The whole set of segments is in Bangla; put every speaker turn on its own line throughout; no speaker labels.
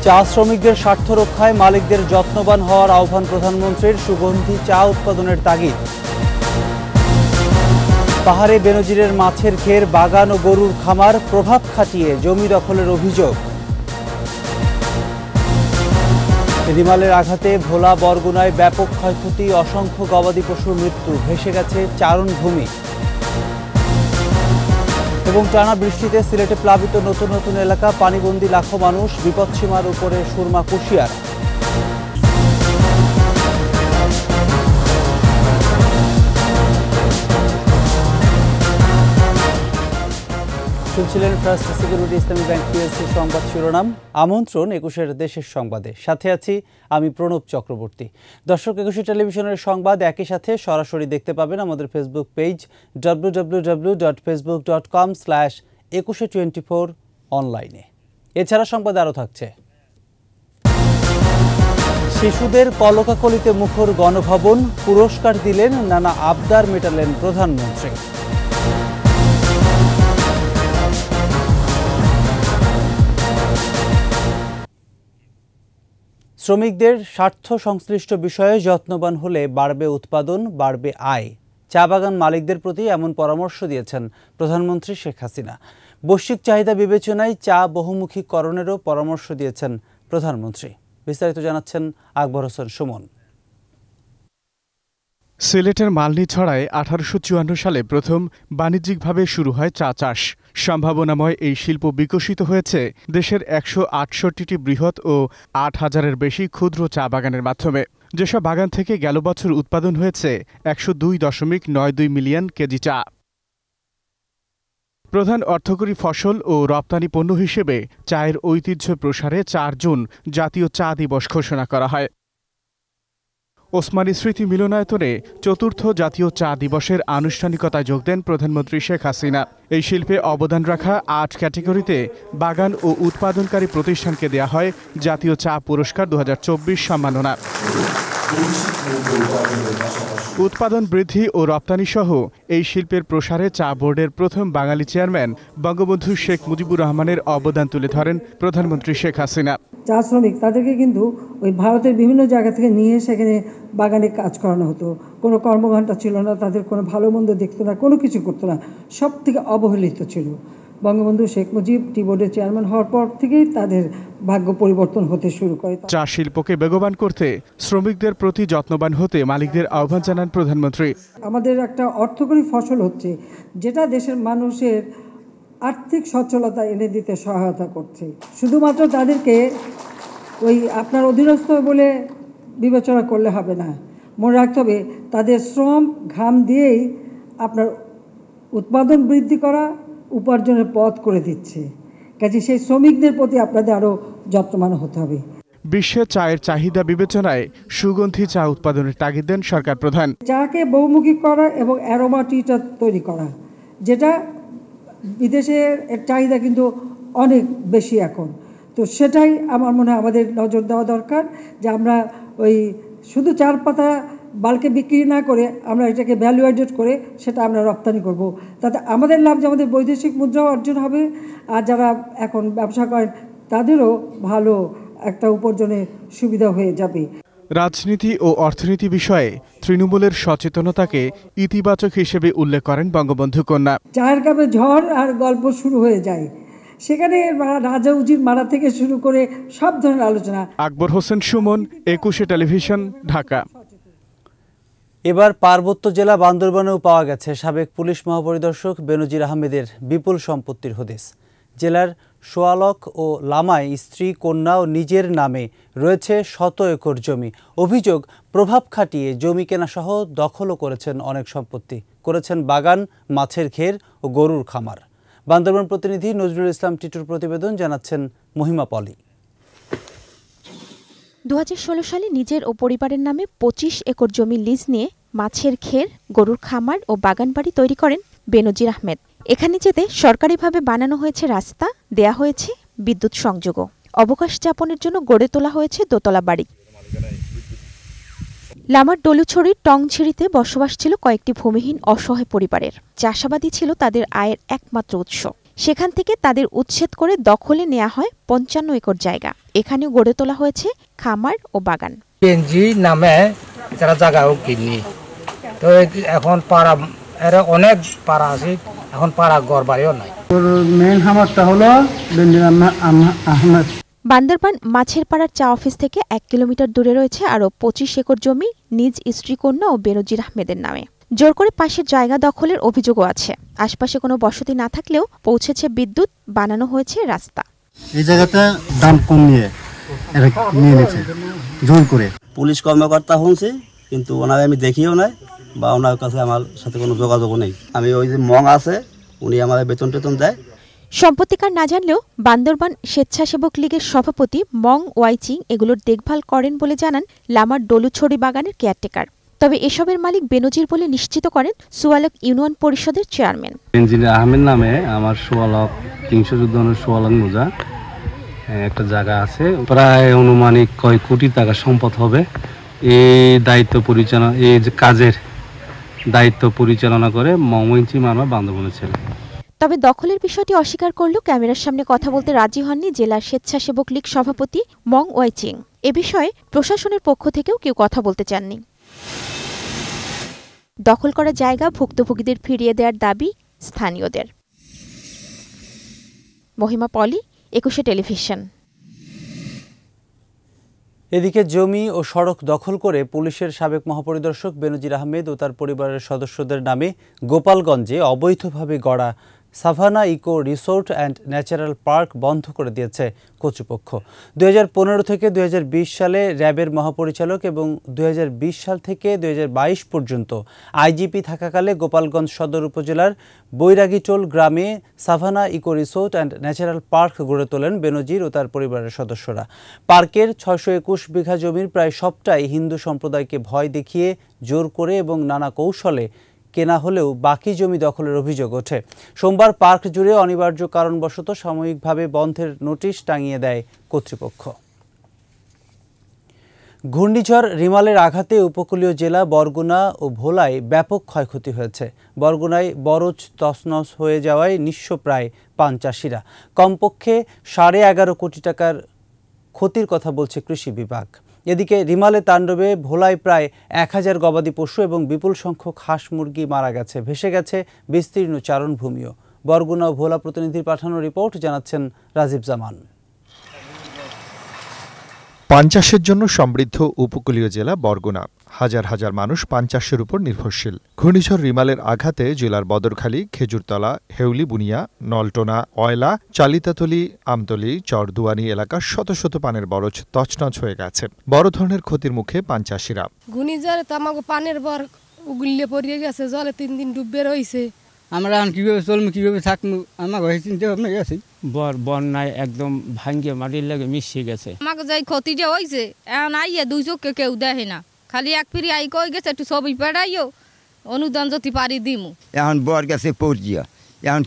চা শ্রমিকদের স্বার্থ রক্ষায় মালিকদের যত্নবান হওয়ার আহ্বান প্রধানমন্ত্রীর। সুগন্ধি চা উৎপাদনের তাগিদ। পাহাড়ে বেনজিরের মাছের ঘের, বাগান ও গরুর খামার, প্রভাব খাটিয়ে জমি দখলের অভিযোগ। রিমালের আঘাতে ভোলা বরগুনায় ব্যাপক ক্ষয়ক্ষতি, অসংখ্য গবাদি পশুর মৃত্যু, ভেসে গেছে চারণভূমি। এবং টানা বৃষ্টিতে সিলেটে প্লাবিত নতুন নতুন এলাকা, পানিবন্দী লাখো মানুষ, বিপদসীমার উপরে সুরমা কুশিয়ারা। শুনছিলেন ফার্স্ট সিকিউরিটি ইসলামী ব্যাংক পিএলসি সংবাদ শিরোনাম। আমন্ত্রণ ২১ দেশের সংবাদে, সাথে আছি আমি প্রণব চক্রবর্তী। দর্শক, ২১ টেলিভিশনের সংবাদ একই সাথে সরাসরি দেখতে পাবেন আমাদের ফেসবুক পেজ www.facebook.com/2124 অনলাইনে। এছাড়া সংবাদ আরও থাকছে। শিশুদের কলকাকলিতে মুখর গণভবন, পুরস্কার দিলেন, নানা আবদার মেটালেন প্রধানমন্ত্রী। শ্রমিকদের স্বার্থ সংশ্লিষ্ট বিষয়ে যত্নবান হলে বাড়বে উৎপাদন, বাড়বে আয়। চা বাগান মালিকদের প্রতি এমন পরামর্শ দিয়েছেন প্রধানমন্ত্রী শেখ হাসিনা। বৈশ্বিক চাহিদা বিবেচনায় চা বহুমুখীকরণেরও পরামর্শ দিয়েছেন প্রধানমন্ত্রী। বিস্তারিত জানাচ্ছেন আকবর হোসেন সুমন।
সিলেটের মালনীছড়ায় 1854 সালে প্রথম বাণিজ্যিকভাবে শুরু হয় চা চাষ। সম্ভাবনাময় এই শিল্প বিকশিত হয়েছে দেশের 168টি বৃহৎ ও 8,000-এর বেশি ক্ষুদ্র চা বাগানের মাধ্যমে। যেসব বাগান থেকে গেল বছর উৎপাদন হয়েছে 102.92 মিলিয়ন কেজি চা। প্রধান অর্থকরী ফসল ও রপ্তানি পণ্য হিসেবে চায়ের ঐতিহ্য প্রসারে 4 জুন জাতীয় চা দিবস ঘোষণা করা হয়। ওসমানী স্মৃতি মিলনায়তনে ৪র্থ জাতীয় চা দিবসের আনুষ্ঠানিকতায় যোগ দেন প্রধানমন্ত্রী শেখ হাসিনা। এই শিল্পে অবদান রাখা 8 ক্যাটেগরিতে বাগান ও উৎপাদনকারী প্রতিষ্ঠানকে দেয়া হয় জাতীয় চা পুরস্কার 2024 সম্মাননা। উৎপাদন বৃদ্ধি ও রপ্তানি সহ এই শিল্পের প্রসারে চা বোর্ডের প্রথম বাঙালি চেয়ারম্যান বঙ্গবন্ধু শেখ মুজিবুর রহমানের অবদান তুলে ধরেন প্রধানমন্ত্রী শেখ হাসিনা।
চা শ্রমিক তাদেরকে কিন্তু ওই ভারতের বিভিন্ন জায়গা থেকে নিয়ে সেখানে বাগানে কাজ করানো হতো। কোনো কর্মঘণ্টা ছিল না, তাদের কোনো ভালো মন্দ দেখতো না, কোনো কিছু করতো না, সব থেকে অবহেলিত ছিল। বঙ্গবন্ধু শেখ মুজিব টি বোর্ডের চেয়ারম্যান হওয়ার পর থেকেই তাদের ভাগ্য পরিবর্তন হতে শুরু করে।
চা শিল্পকে বেগবান করতে শ্রমিকদের প্রতি যত্নবান হতে মালিকদের আহ্বান জানান প্রধানমন্ত্রী।
আমাদের একটা অর্থকরী ফসল হচ্ছে, যেটা দেশের মানুষের আর্থিক সচ্ছলতা এনে দিতে সহায়তা করছে। শুধুমাত্র তাদেরকে ওই আপনার অধীনস্থ বলে বিবেচনা করলে হবে না। মনে রাখতে হবে তাদের শ্রম ঘাম দিয়েই আপনার উৎপাদন বৃদ্ধি করা, উপার্জনের পথ করে দিচ্ছে। কাজে সেই শ্রমিকদের প্রতি আপনাদের আরও যত্নবান হতে হবে।
বিশ্বে চায়ের চাহিদা বিবেচনায় সুগন্ধি চা উৎপাদনের তাগিদ দেন সরকার প্রধান।
চাকে বহুমুখী করা এবং অ্যারোমা টিটা তৈরি করা, যেটা বিদেশের চাহিদা কিন্তু অনেক বেশি এখন। তো সেটাই আমার মনে হয় আমাদের নজর দেওয়া দরকার, যে আমরা ওই শুধু চার পাতা বাল্কে বিক্রি না করে আমরা এটাকে ভ্যালু অ্যাডেড করে সেটা আমরা রপ্তানি করব। তাতে আমাদের লাভ, যে আমাদের বৈদেশিক মুদ্রাও অর্জন হবে, আর যারা এখন ব্যবসা করেন তাদেরও ভালো একটা উপার্জনের সুবিধা হয়ে যাবে।
রাজনীতি ও অর্থনীতি বিষয়ে তৃণমূলের সচেতনতাকে ইতিবাচক হিসেবে উল্লেখ করেন বঙ্গবন্ধু কন্যা।
চায়ের কাপে ঝড় আর গল্প শুরু হয়ে যায়, সেখানে রাজা উজির মারা থেকে শুরু করে সব ধরনের আলোচনা।
আকবর হোসেন সুমন, ২১ টেলিভিশন, ঢাকা।
এবার পার্বত্য জেলা বান্দরবানেও পাওয়া গেছে সাবেক পুলিশ মহাপরিদর্শক বেনজির আহমেদের বিপুল সম্পত্তির হদিস। জেলার সোয়ালক ও লামায় স্ত্রী, কন্যা ও নিজের নামে রয়েছে 100 একর জমি। অভিযোগ, প্রভাব খাটিয়ে জমি কেনাসহ দখলও করেছেন অনেক সম্পত্তি, করেছেন বাগান, মাছের ঘের ও গরুর খামার। বান্দরবান প্রতিনিধি নজরুল ইসলাম টিটুর প্রতিবেদন, জানাচ্ছেন মহিমা পলি।
2016 সালে নিজের ও পরিবারের নামে 25 একর জমি লিজ নিয়ে মাছের ঘের, গরুর খামার ও বাগান বাড়ি তৈরি করেন বেনজির আহমেদ। এখানে যেতে সরকারিভাবে বানানো হয়েছে রাস্তা, দেয়া হয়েছে বিদ্যুৎ সংযোগও। অবকাশ যাপনের জন্য গড়ে তোলা হয়েছে দোতলা বাড়ি। লামার ডলুছড়ির টংছিড়িতে বসবাস ছিল কয়েকটি ভূমিহীন অসহায় পরিবারের। চাষাবাদই ছিল তাদের আয়ের একমাত্র উৎস। সেখান থেকে তাদের উচ্ছেদ করে দখলে নেওয়া হয় ৫৫ একর জায়গা। এখানেও গড়ে তোলা হয়েছে খামার ও বাগান।
পেনজি নামে যারা জায়গাও কিনি, তো এখন পাড়া এরা অনেক পাড়া আছে, এখন পাড়া ঘর বাড়িও নাই।
মেইন খামারটা হলো আহমেদ।
বান্দরবান মাছের পাড়ার চা অফিস থেকে ১ কিলোমিটার দূরে রয়েছে আরও ২৫ একর জমি নিজ স্ত্রী কন্যা ও বেনজির আহমেদের নামে। জোর করে পাশের জায়গা দখলের অভিযোগও আছে। আশপাশে কোনো বসতি না থাকলেও পৌঁছেছে বিদ্যুৎ, বানানো হয়েছে রাস্তা।
এই জায়গাটা দাম কমিয়ে এরা নিয়ে নিয়েছে জোর করে।
পুলিশ কর্মকর্তা হচ্ছে, কিন্তু ওনাকে আমি দেখিও নাই বা ওনার কাছে আমার সাথে কোনো যোগাযোগও নেই। আমি ওই যে মং আছে, উনি আমার বেতন টেতন দেয়।
সম্পত্তিকার না জানলেও বান্দরবান স্বেচ্ছাসেবক লীগের সভাপতি মং ওয়াইচিং এগুলোর দেখভাল করেন বলে জানান লামার ডলুছড়ি বাগানের কেয়ারটেকার। তবে এসবের মালিক বেনজির বলে নিশ্চিত করেন সুয়ালক ইউনিয়ন পরিষদের চেয়ারম্যান।
বেনজির আহমেদ নামে আমার সুয়ালক ৩১৪ সুয়ালক মোজা একটা জায়গা আছে, প্রায় অনুমানিক কয় কোটি টাকা সম্পদ হবে। এই দায়িত্ব পরিচালনা, এই যে কাজের দায়িত্ব পরিচালনা করে মংওয়াইচিং মামা বান্দরবানের ছেলে।
তবে দখলের বিষয়টি অস্বীকার করলেও ক্যামেরার সামনে কথা বলতে রাজি হননি জেলা স্বেচ্ছাসেবক লীগ সভাপতি মং ওয়াইচিং। এ বিষয়ে প্রশাসনের পক্ষ থেকেও কেউ কথা বলতে চাননি। দখল করা জায়গা ভুক্তভোগীদের ফিরিয়ে দেওয়ার দাবি স্থানীয়দের। মহিমা পলি, ২১ টেলিভিশন।
এদিকে জমি ও সড়ক দখল করে পুলিশের সাবেক মহাপরিদর্শক বেনজির আহমেদ ও তার পরিবারের সদস্যদের নামে গোপালগঞ্জে অবৈধভাবে গড়া Savanna eco resort and natural park বন্ধ করে দিয়েছে কর্তৃপক্ষ। ২০১৫ থেকে ২০২০ সালে র্যাবের মহাপরিচালক এবং ২০২০ সাল থেকে ২০২২ পর্যন্ত আইজিপি থাকাকালে গোপালগঞ্জ সদর উপজেলার বৈরাগীটোল গ্রামে Savanna eco resort and natural park গড়ে তোলেন বেনজির ও তার পরিবারের সদস্যরা। পার্কের ৬২১ বিঘা জমির প্রায় সবটাই হিন্দু সম্প্রদায়কে ভয় দেখিয়ে, জোর করে এবং নানা কৌশলে কেনা হলেও বাকি জমি দখলের অভিযোগ ওঠে। সোমবার পার্ক জুড়ে অনিবার্য কারণবশত সাময়িকভাবে বন্ধের নোটিশ টাঙিয়ে দেয় কর্তৃপক্ষ। ঘূর্ণিঝড় রিমালের আঘাতে উপকূলীয় জেলা বরগুনা ও ভোলায় ব্যাপক ক্ষয়ক্ষতি হয়েছে। বরগুনায় বরজ তছনছ হয়ে যাওয়ায় নিঃস্ব প্রায় পান চাষিরা। কমপক্ষে ১১.৫ কোটি টাকার ক্ষতির কথা বলছে কৃষি বিভাগ। এদিকে রিমালে তাণ্ডবে ভোলায় প্রায় ১,০০০ গবাদি পশু এবং বিপুল সংখ্যক হাঁস মুরগি মারা গেছে, ভেসে গেছে বিস্তীর্ণ চারণভূমিও। বরগুনা ও ভোলা প্রতিনিধির পাঠানো রিপোর্ট জানাচ্ছেন রাজীব জামান।
পান চাষের জন্য সমৃদ্ধ উপকূলীয় জেলা বরগুনা। হাজার হাজার মানুষ পান চাষের উপর নির্ভরশীল। ঘূর্ণিঝড় রিমালের আঘাতে জেলার বদরখালী, খেজুরতলা, হেউলি বুনিয়া, নলটোনা, অয়লা, চালিতাতলি, আমতলি, চরদুয়ানি এলাকার শত শত পানের বরজ তছনছ হয়ে গেছে। বড় ধরনের ক্ষতির মুখে পান চাষিরা।
ঘূর্ণিঝড়ে তো আমাকে পানের বর উগুলিয়ে পড়িয়ে গেছে, জলে 3 দিন ডুববে রয়েছে।
আমরা কিভাবে চলবো, কিভাবে থাকবো, আমার ঘরে চিন্তা ভাবনা গেছে। বন্যায় একদম ভাঙ্গে মাটির লাগে মিশিয়ে গেছে।
আমাকে যাই ক্ষতিটা হয়েছে, এখন আইয়া 2 চোখে কেউ দেখে না, খালি এক ফিরি আই কই গেছে একটু ছবি পেড়াইও, অনুদান যদি পারি দিমু।
এখন বর গেছে পড়জিয়া, এখন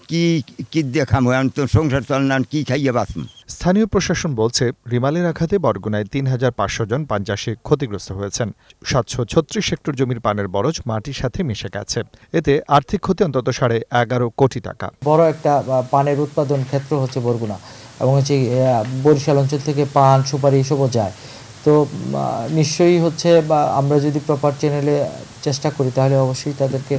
কি দেখামো, এখন তো সংসার চল না, কি খাইয়ে বাঁচবো।
স্থানীয় প্রশাসন বলছে, রিমালের আঘাতে বরগুনায় ৩৫০০ জন পান চাষি ক্ষতিগ্রস্ত হয়েছেন। ৭৩৬ হেক্টর জমির পানের বরজ মাটির সাথে মিশে গেছে। এতে আর্থিক ক্ষতি অন্তত ১১.৫ কোটি টাকা।
বড় একটা পানের উৎপাদন ক্ষেত্র হচ্ছে বরগুনা, এবং হচ্ছে বরিশাল অঞ্চল থেকে পান, সুপারি এসবও যায়। তো নিশ্চয়ই হচ্ছে আমরা যদি প্রপার চ্যানেলে চেষ্টা করি তাহলে অবশ্যই তাদেরকে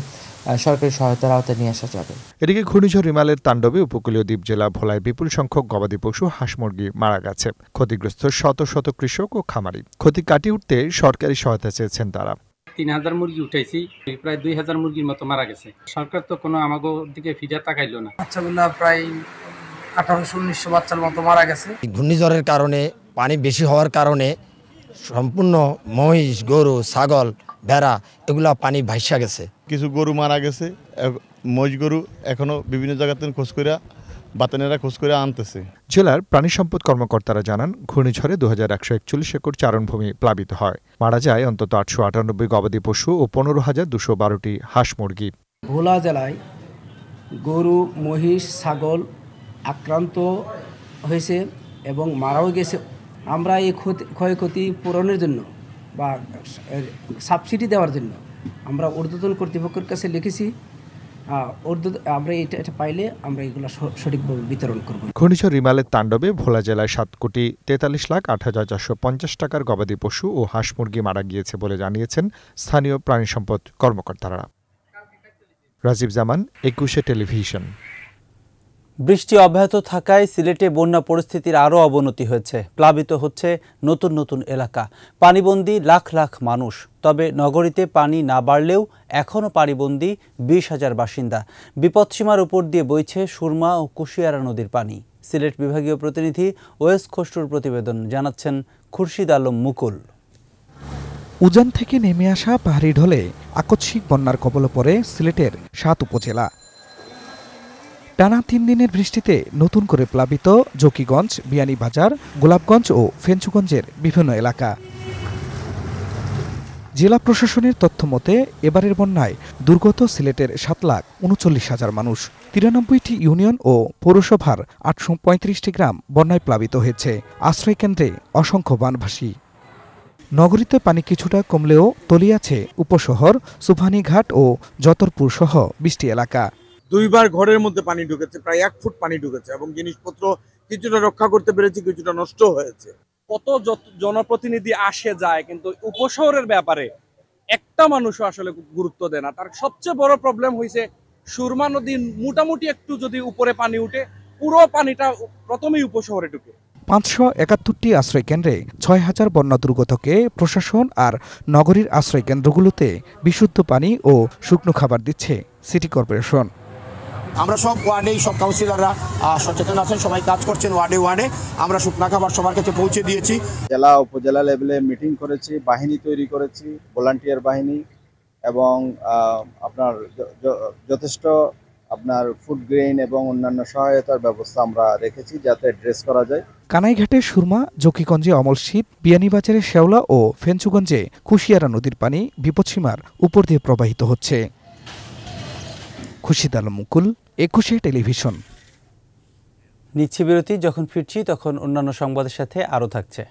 সরকারি সহায়তার আওতায় নিয়ে আসা যাবে।
এদিকে ঘূর্ণিঝড় রিমালের তাণ্ডবে উপকূলীয় দ্বীপ জেলা ভোলায় বিপুল সংখ্যক গবাদি পশু, হাঁস মুরগি মারা গেছে। ক্ষতিগ্রস্ত শত শত কৃষক ও খামারি। ক্ষতি কাটিয়ে উঠতে সরকারি সহায়তা চেয়েছেন তারা।
৩,০০০ মুরগি উঠাইছি, প্রায় ২,০০০ মুরগির মতো মারা গেছে। সরকার তো কোনো আমাগো দিকে ফিরে তাকাইলো না।
বাচ্চাগুলা প্রায় ১৮০০-১৯০০ বাচ্চার মতো মারা গেছে।
ঘূর্ণিঝড়ের কারণে, পানি বেশি হওয়ার কারণে সম্পূর্ণ মহিষ, গরু, ছাগল, ভেড়া এগুলা পানি ভাইসা গেছে।
কিছু গরু মারা গেছে, মহিষ গরু এখনো বিভিন্ন জায়গাতে খোঁজ করে বাতানেরা খোঁজ করে আনতেছে।
জেলার প্রাণী সম্পদ কর্মকর্তারা জানান, ঘূর্ণিঝড়ে ২১৪১ একর চারণভূমি প্লাবিত হয়। মারা যায় অন্তত ৮৯৮ গবাদি পশু ও ১৫,২১২টি হাঁস মুরগি।
ভোলা জেলায় গরু, মহিষ, ছাগল আক্রান্ত হয়েছে এবং মারাও গেছে। আমরা এই ক্ষয়ক্ষতি পূরণের জন্য বা সাবসিডি দেওয়ার জন্য আমরা ঊর্ধ্বতন কর্তৃপক্ষের কাছে লিখেছি। আমরা এটা পাইলে আমরা এগুলো সঠিকভাবে বিতরণ করব।
ঘূর্ণিঝড় রিমালের তাণ্ডবে ভোলা জেলায় 7,43,48,50 টাকার গবাদি পশু ও হাঁস মুরগি মারা গিয়েছে বলে জানিয়েছেন স্থানীয় প্রাণী সম্পদ কর্মকর্তারা। রাজীব জামান, 21 টেলিভিশন।
বৃষ্টি অব্যাহত থাকায় সিলেটে বন্যা পরিস্থিতির আরও অবনতি হয়েছে। প্লাবিত হচ্ছে নতুন নতুন এলাকা, পানিবন্দী লাখ লাখ মানুষ। তবে নগরীতে পানি না বাড়লেও এখনও পানিবন্দী 20,000 বাসিন্দা। বিপদসীমার উপর দিয়ে বইছে সুরমা ও কুশিয়ারা নদীর পানি। সিলেট বিভাগীয় প্রতিনিধি ওয়েস খসরুর প্রতিবেদন, জানাচ্ছেন খুরশিদ আলম মুকুল।
উজান থেকে নেমে আসা পাহাড়ি ঢলে আকস্মিক বন্যার কবলে পড়ে সিলেটের 7 উপজেলা। টানা 3 দিনের বৃষ্টিতে নতুন করে প্লাবিত জকিগঞ্জ, বিয়ানীবাজার, গোলাপগঞ্জ ও ফেঞ্চুগঞ্জের বিভিন্ন এলাকা। জেলা প্রশাসনের তথ্য মতে এবারের বন্যায় দুর্গত সিলেটের 7,39,000 মানুষ। 93টি ইউনিয়ন ও পৌরসভার 835টি গ্রাম বন্যায় প্লাবিত হয়েছে। আশ্রয়কেন্দ্রে অসংখ্য বানভাসী। নগরীতে পানি কিছুটা কমলেও তলিয়ে আছে উপশহর, সুবহানীঘাট ও যতরপুর সহ 20টি এলাকা।
2 বার ঘরের মধ্যে পানি ঢুকেছে, প্রায় 1 ফুট পানি ঢুকেছে এবং জিনিসপত্র কিছুটা রক্ষা করতে পেরেছি, কিছুটা নষ্ট হয়েছে।
কত জনপ্রতিনিধি আসে যায়, কিন্তু উপশহরের ব্যাপারে একটা মানুষও আসলে গুরুত্ব দেয় না। তার সবচেয়ে বড় প্রবলেম হয়েছে সুরমা নদী মোটামুটি একটু যদি উপরে পানি উঠে, পুরো পানিটা প্রথমেই উপশহরে ঢুকে।
571টি আশ্রয়কেন্দ্রে 6,000 বন্যা দুর্গতকে প্রশাসন আর নগরীর আশ্রয়কেন্দ্রগুলোতে বিশুদ্ধ পানি ও শুকনো খাবার দিচ্ছে সিটি কর্পোরেশন।
আমরা সব ওয়ার্ডেই সব কাউন্সিলররা সচেতন আছেন, সবাই কাজ করছেন ওয়ার্ডে ওয়ার্ডে। আমরা শুকনা খাবার সবার কাছে পৌঁছে দিয়েছি।
জেলা উপজেলা লেভেলে মিটিং করেছি, বাহিনী তৈরি করেছি, ভলান্টিয়ার বাহিনী, এবং আপনার যথেষ্ট আপনার ফুড গ্রেইন এবং অন্যান্য সহায়তার ব্যবস্থা আমরা রেখেছি যাতে ড্রেস করা যায়।
কানাইঘাটে সুরমা, জকিগঞ্জে অমলশীত, বিয়ানীবাজারে শেওলা ও ফেঞ্চুগঞ্জে কুশিয়ারা নদীর পানি বিপদসীমার উপর দিয়ে প্রবাহিত হচ্ছে। খুরশিদ আলম মুকুল, 21 টেলিভিশন।
নিচ্ছি বিরতি, যখন ফিরছি তখন অন্যান্য সংবাদের সাথে আরও থাকছে।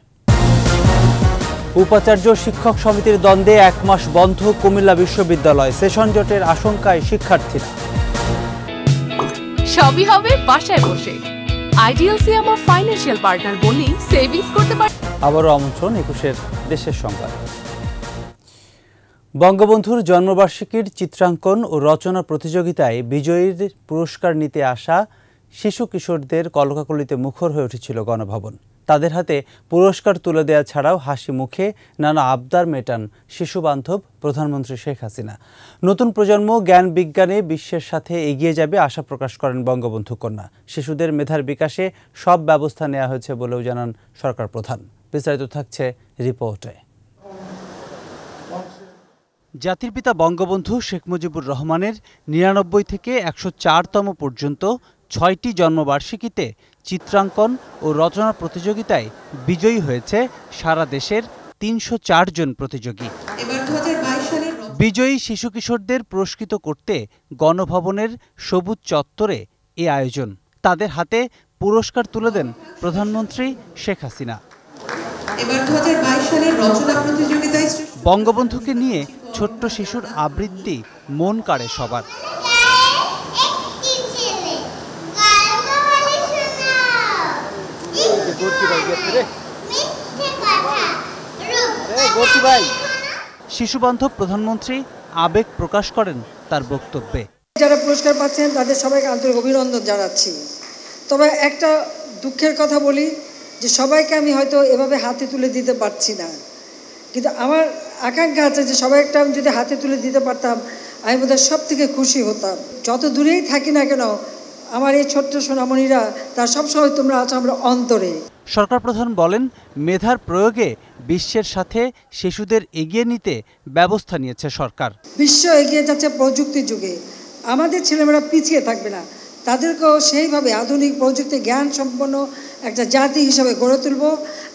উপাচার্য শিক্ষক সমিতির দ্বন্দ্বে 1 মাস বন্ধ কুমিল্লা বিশ্ববিদ্যালয়, সেশন জটের আশঙ্কায় শিক্ষার্থীরা।
সবই হবে বাসায় বসে। আইডিএলসি আমার ফাইন্যান্সিয়াল পার্টনার, বলেই সেভিংস করতে পারে।
আবারও আমন্ত্রণ 21 দেশের সংবাদ। বঙ্গবন্ধুর জন্মবার্ষিকীর চিত্রাঙ্কন ও রচনা প্রতিযোগিতায় বিজয়ীর পুরস্কার নিতে আসা শিশু কিশোরদের কলকাকলিতে মুখর হয়ে উঠেছিল গণভবন। তাদের হাতে পুরস্কার তুলে দেওয়া ছাড়াও হাসি মুখে নানা আবদার মেটান শিশুবান্ধব প্রধানমন্ত্রী শেখ হাসিনা। নতুন প্রজন্ম জ্ঞান বিজ্ঞানে বিশ্বের সাথে এগিয়ে যাবে আশা প্রকাশ করেন বঙ্গবন্ধু কন্যা। শিশুদের মেধার বিকাশে সব ব্যবস্থা নেওয়া হয়েছে বলেও জানান সরকার প্রধান। বিস্তারিত থাকছে রিপোর্টে। জাতির পিতা বঙ্গবন্ধু শেখ মুজিবুর রহমানের 99 থেকে 104তম পর্যন্ত 6টি জন্মবার্ষিকীতে চিত্রাঙ্কন ও রচনা প্রতিযোগিতায় বিজয়ী হয়েছে সারা দেশের 304 জন প্রতিযোগী। বিজয়ী শিশু কিশোরদের পুরস্কৃত করতে গণভবনের সবুজ চত্বরে এ আয়োজন। তাদের হাতে পুরস্কার তুলে দেন প্রধানমন্ত্রী শেখ হাসিনা। বঙ্গবন্ধুকে নিয়ে ছোট্ট শিশুর আবৃত্তি মন কাড়ে সবার। শিশুবান্ধব প্রধানমন্ত্রী আবেগ প্রকাশ করেন তার বক্তব্যে।
যারা পুরস্কার পাচ্ছেন তাদের সবাইকে আন্তরিক অভিনন্দন জানাচ্ছি। তবে একটা দুঃখের কথা বলি যে সবাইকে আমি হয়তো এভাবে হাতে তুলে দিতে পারছি না, কিন্তু আমার আকাঙ্ক্ষা আছে যে সবাইকে আমি যদি হাতে তুলে দিতে পারতাম আমি বোধহয় সব থেকে খুশি হতাম। যত দূরেই থাকি না কেন আমার এই ছোট্ট সোনামণিরা তার সবসময় তোমরা আছো আমরা অন্তরে।
সরকার প্রধান বলেন, মেধার প্রয়োগে বিশ্বের সাথে শিশুদের এগিয়ে নিতে ব্যবস্থা নিয়েছে সরকার।
বিশ্ব এগিয়ে যাচ্ছে প্রযুক্তির যুগে, আমাদের ছেলেমেয়েরা পিছিয়ে থাকবে না, তাদেরকেও সেইভাবে আধুনিক প্রযুক্তি জ্ঞান সম্পন্ন একটা জাতি হিসাবে গড়ে তুলব।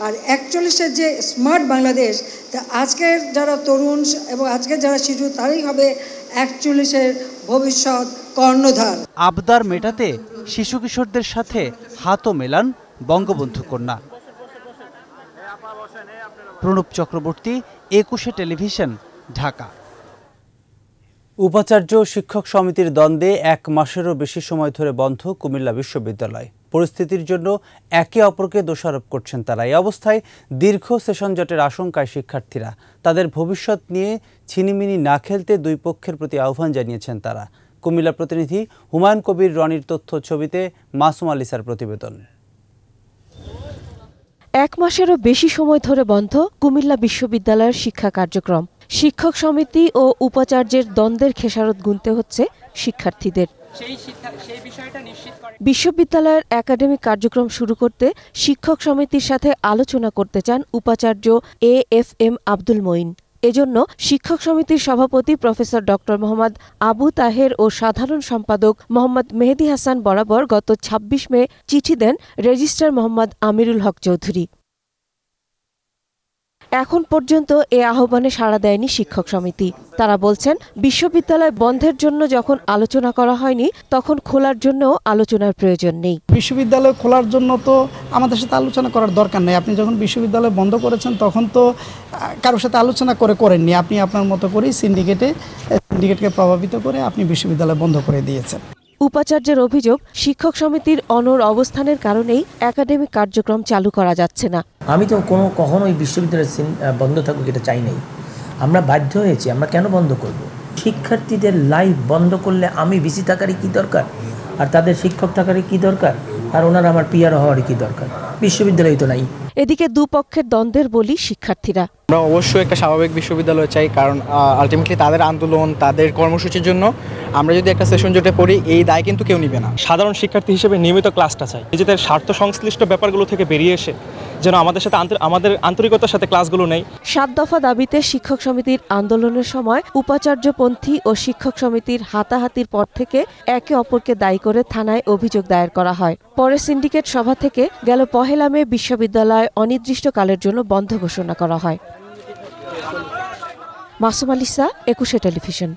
আর 41-এর যে স্মার্ট বাংলাদেশ, তা আজকের যারা তরুণ এবং আজকের যারা শিশু তারাই হবে 41-এর ভবিষ্যৎ কর্ণধার।
আবদার মেটাতে শিশু কিশোরদের সাথে হাতও মেলান বঙ্গবন্ধু কন্যা। প্রণব চক্রবর্তী, 21 টেলিভিশন, ঢাকা। উপাচার্য শিক্ষক সমিতির দ্বন্দ্বে 1 মাসেরও বেশি সময় ধরে বন্ধ কুমিল্লা বিশ্ববিদ্যালয়। পরিস্থিতির জন্য একে অপরকে দোষারোপ করছেন তারা। এই অবস্থায় দীর্ঘ সেশন জটের আশঙ্কায় শিক্ষার্থীরা। তাদের ভবিষ্যৎ নিয়ে ছিনিমিনি না খেলতে দুই পক্ষের প্রতি আহ্বান জানিয়েছেন তারা। কুমিল্লা প্রতিনিধি হুমায়ুন কবির রনির তথ্য ছবিতে মাসুম আলিসার প্রতিবেদন।
1 মাসেরও বেশি সময় ধরে বন্ধ কুমিল্লা বিশ্ববিদ্যালয়ের শিক্ষা কার্যক্রম। শিক্ষক সমিতি ও উপাচার্যের দ্বন্দ্বের খেসারত গুনতে হচ্ছে শিক্ষার্থীদের। বিশ্ববিদ্যালয়ের একাডেমিক কার্যক্রম শুরু করতে শিক্ষক সমিতির সাথে আলোচনা করতে চান উপাচার্য AFM আব্দুল মঈন। এজন্য শিক্ষক সমিতির সভাপতি প্রফেসর ডক্টর মোহাম্মদ আবু তাহের ও সাধারণ সম্পাদক মোহাম্মদ মেহেদী হাসান বরাবর গত ২৬ মে চিঠি দেন রেজিস্ট্রার মোহাম্মদ আমিরুল হক চৌধুরী। এখন পর্যন্ত এ আহ্বানে সাড়া দেয়নি শিক্ষক সমিতি। তারা বলছেন, বিশ্ববিদ্যালয় বন্ধের জন্য যখন আলোচনা করা হয়নি তখন খোলার জন্যও আলোচনার প্রয়োজন নেই।
বিশ্ববিদ্যালয় খোলার জন্য তো আমাদের সাথে আলোচনা করার দরকার নেই। আপনি যখন বিশ্ববিদ্যালয় বন্ধ করেছেন তখন তো কারোর সাথে আলোচনা করেননি। আপনি আপনার মতো করেই সিন্ডিকেটকে প্রভাবিত করে আপনি বিশ্ববিদ্যালয় বন্ধ করে দিয়েছেন।
উপাচার্যের অভিযোগ, শিক্ষক সমিতির অনড় অবস্থানের কারণেই একাডেমিক কার্যক্রম চালু করা যাচ্ছে না।
আমি তো কখনোই বিশ্ববিদ্যালয় বন্ধ থাকুক এটা চাই নাই। আমরা বাধ্য হয়েছি, আমরা কেন বন্ধ করব? শিক্ষার্থীদের লাইফ বন্ধ করলে আমি ভিসি থাকারই কি দরকার, আর তাদের শিক্ষক থাকারই কি দরকার, আর ওনারা আমার পিআর হওয়ারই কি দরকার? বিশ্ববিদ্যালয় তো নাই।
এদিকে দুপক্ষের দ্বন্দ্বের বলি শিক্ষার্থীরা।
আমরা অবশ্যই একটা স্বাভাবিক বিশ্ববিদ্যালয় চাই, কারণ আলটিমেটলি তাদের আন্দোলন, তাদের কর্মসূচির জন্য আমরা যদি একটা সেশন জোটে পড়ি এই দায় কিন্তু কেউ নিবে না।
সাধারণ শিক্ষার্থী হিসেবে নিয়মিত ক্লাসটা চাই, নিজেদের স্বার্থ সংশ্লিষ্ট ব্যাপারগুলো থেকে বেরিয়ে এসে যেন আমাদের আন্তরিকতার সাথে ক্লাসগুলো নেই।
7 দফা দাবিতে শিক্ষক সমিতির আন্দোলনের সময় উপাচার্যপন্থী ও শিক্ষক সমিতির হাতাহাতির পর থেকে একে অপরকে দায়ী করে থানায় অভিযোগ দায়ের করা হয়। পরে সিন্ডিকেট সভা থেকে গেল 1 মে বিশ্ববিদ্যালয় অনির্দিষ্টকালের জন্য বন্ধ ঘোষণা করা হয়। মাসুম আলিসা, 21 টেলিভিশন।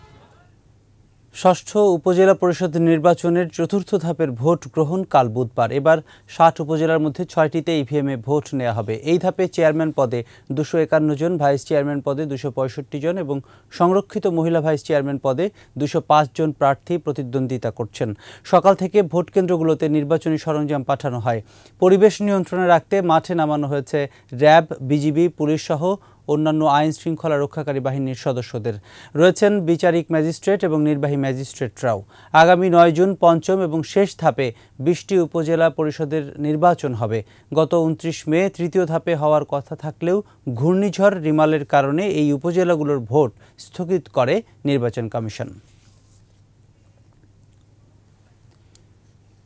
ষষ্ঠ উপজেলা পরিষদ নির্বাচনের চতুর্থ ধাপের ভোট গ্রহণ কাল বুধবার। এবার 60 উপজেলার মধ্যে 6টিতে ইভিএমে ভোট নেওয়া হবে। এই ধাপে চেয়ারম্যান পদে 251 জন, ভাইস চেয়ারম্যান পদে 265 জন এবং সংরক্ষিত মহিলা ভাইস চেয়ারম্যান পদে 205 জন প্রার্থী প্রতিদ্বন্দ্বিতা করছেন। সকাল থেকে ভোট কেন্দ্রগুলোতে নির্বাচনী সরঞ্জাম পাঠানো হয়। পরিবেশ নিয়ন্ত্রণে রাখতে মাঠে নামানো হয়েছে র্যাব, বিজিবি, পুলিশ সহ অন্যান্য আইন শৃঙ্খলা রক্ষাকারী বাহিনীর সদস্যদের। রয়েছেন বিচারিক ম্যাজিস্ট্রেট এবং নির্বাহী ম্যাজিস্ট্রেটরাও। আগামী 9 জুন পঞ্চম এবং শেষ ধাপে 20টি উপজেলা পরিষদের নির্বাচন হবে। গত 29 মে তৃতীয় ধাপে হওয়ার কথা থাকলেও ঘূর্ণিঝড় রিমালের কারণে এই উপজেলাগুলোর ভোট স্থগিত করে নির্বাচন কমিশন।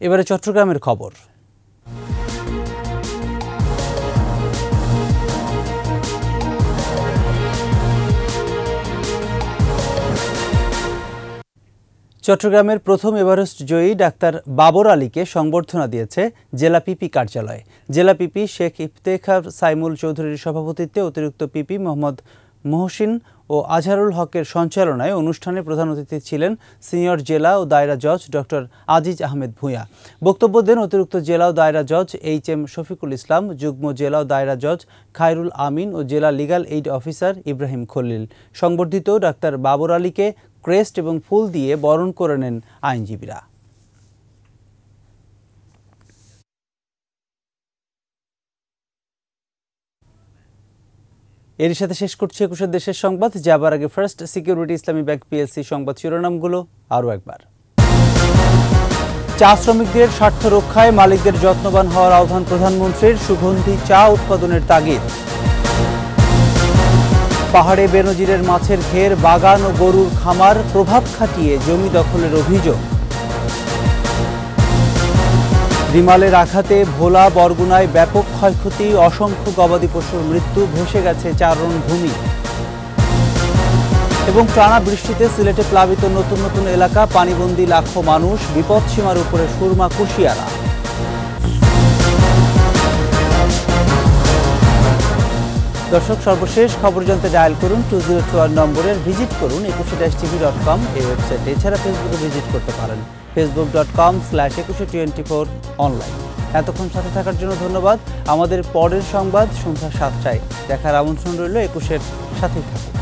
এবারে চট্টগ্রামের খবর। চট্টগ্রামের প্রথম এভারেস্ট জয়ী ডাক্তার বাবর আলীকে সংবর্ধনা দিয়েছে জেলা পিপি কার্যালয়। জেলা পিপি শেখ ইফতেখার সাইমুল চৌধুরীর সভাপতিত্বে অতিরিক্ত পিপি মোহাম্মদ মহসিন ও আজহারুল হকের সঞ্চালনায় অনুষ্ঠানে প্রধান অতিথি ছিলেন সিনিয়র জেলা ও দায়রা জজ ডক্টর আজিজ আহমেদ ভূঁইয়া। বক্তব্য দেন অতিরিক্ত জেলা ও দায়রা জজ HM শফিকুল ইসলাম, যুগ্ম জেলা ও দায়রা জজ খায়রুল আমিন ও জেলা legal aid officer Ibrahim Khalil. সংবর্ধিত ডাক্তার বাবর আলীকে ক্রেস্ট এবং ফুল দিয়ে বরণ করে নেন আইনজীবীরা। এর সাথে শেষ করছি 21 দেশের সংবাদ। যাবার আগে ফার্স্ট সিকিউরিটি ইসলামী ব্যাংক PLC সংবাদ শিরোনামগুলো আরও একবার। চা শ্রমিকদের স্বার্থ রক্ষায় মালিকদের যত্নবান হওয়ার আহ্বান প্রধানমন্ত্রীর। সুগন্ধি চা উৎপাদনের তাগিদ। পাহাড়ে বেনজিরের মাছের ঘের, বাগান ও গরুর খামার, প্রভাব খাটিয়ে জমি দখলের অভিযোগ। রিমালের আঘাতে ভোলা, বরগুনায় ব্যাপক ক্ষয়ক্ষতি, অসংখ্য গবাদি পশুর মৃত্যু, ভেসে গেছে চারণভূমি। এবং টানা বৃষ্টিতে সিলেটে প্লাবিত নতুন নতুন এলাকা, পানিবন্দী লাখো মানুষ, বিপদসীমার উপরে সুরমা কুশিয়ারা। দর্শক, সর্বশেষ খবর জানতে ডায়াল করুন 2021 নম্বরের, ভিজিট করুন 21-tv.com এই ওয়েবসাইটে। এছাড়া ফেসবুকে ভিজিট করতে পারেন facebook.com/2124 অনলাইন। এতক্ষণ সাথে থাকার জন্য ধন্যবাদ। আমাদের পরের সংবাদ সন্ধ্যা 7টায় দেখার আমন্ত্রণ রইল। 21-এর সাথেই থাকুন।